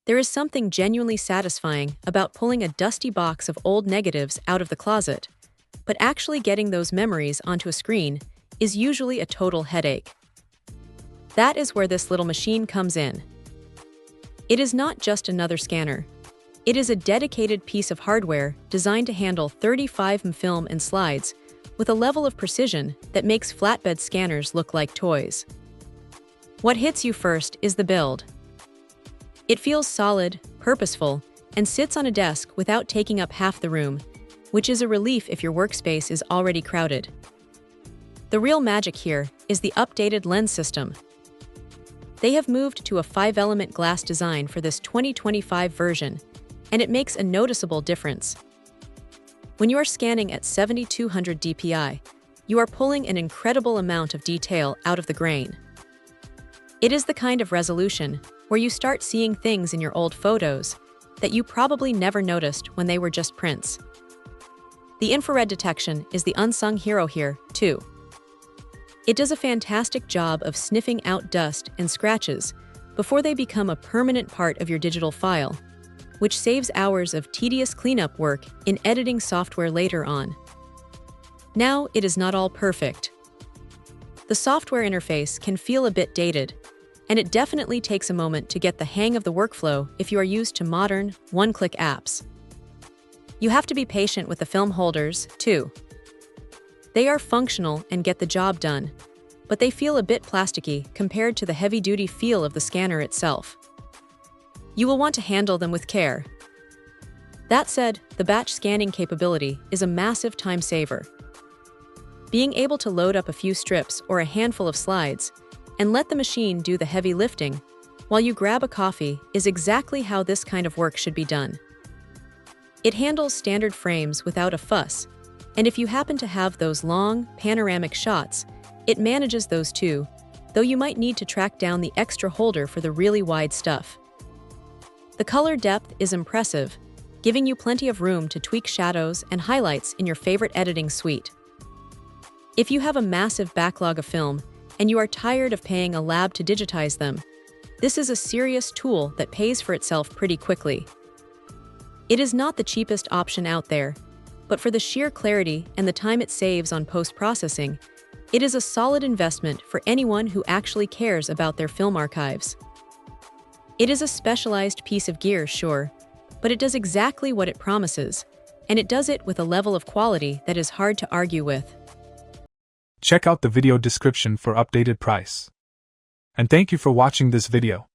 There is something genuinely satisfying about pulling a dusty box of old negatives out of the closet, but actually getting those memories onto a screen is usually a total headache. That is where this little machine comes in. It is not just another scanner. It is a dedicated piece of hardware designed to handle 35mm film and slides with a level of precision that makes flatbed scanners look like toys. What hits you first is the build. It feels solid, purposeful, and sits on a desk without taking up half the room, which is a relief if your workspace is already crowded. The real magic here is the updated lens system. They have moved to a 5-element glass design for this 2025 version, and it makes a noticeable difference. When you are scanning at 7200 dpi, you are pulling an incredible amount of detail out of the grain. It is the kind of resolution where you start seeing things in your old photos that you probably never noticed when they were just prints. The infrared detection is the unsung hero here, too. It does a fantastic job of sniffing out dust and scratches before they become a permanent part of your digital file, which saves hours of tedious cleanup work in editing software later on. Now, it is not all perfect. The software interface can feel a bit dated, and it definitely takes a moment to get the hang of the workflow if you are used to modern, one-click apps. You have to be patient with the film holders, too. They are functional and get the job done, but they feel a bit plasticky compared to the heavy-duty feel of the scanner itself. You will want to handle them with care. That said, the batch scanning capability is a massive time saver. Being able to load up a few strips or a handful of slides and let the machine do the heavy lifting while you grab a coffee is exactly how this kind of work should be done. It handles standard frames without a fuss, and if you happen to have those long, panoramic shots, it manages those too, though you might need to track down the extra holder for the really wide stuff. The color depth is impressive, giving you plenty of room to tweak shadows and highlights in your favorite editing suite. If you have a massive backlog of film and you are tired of paying a lab to digitize them, this is a serious tool that pays for itself pretty quickly. It is not the cheapest option out there, but for the sheer clarity and the time it saves on post-processing, it is a solid investment for anyone who actually cares about their film archives. It is a specialized piece of gear, sure, but it does exactly what it promises, and it does it with a level of quality that is hard to argue with. Check out the video description for updated price. And thank you for watching this video.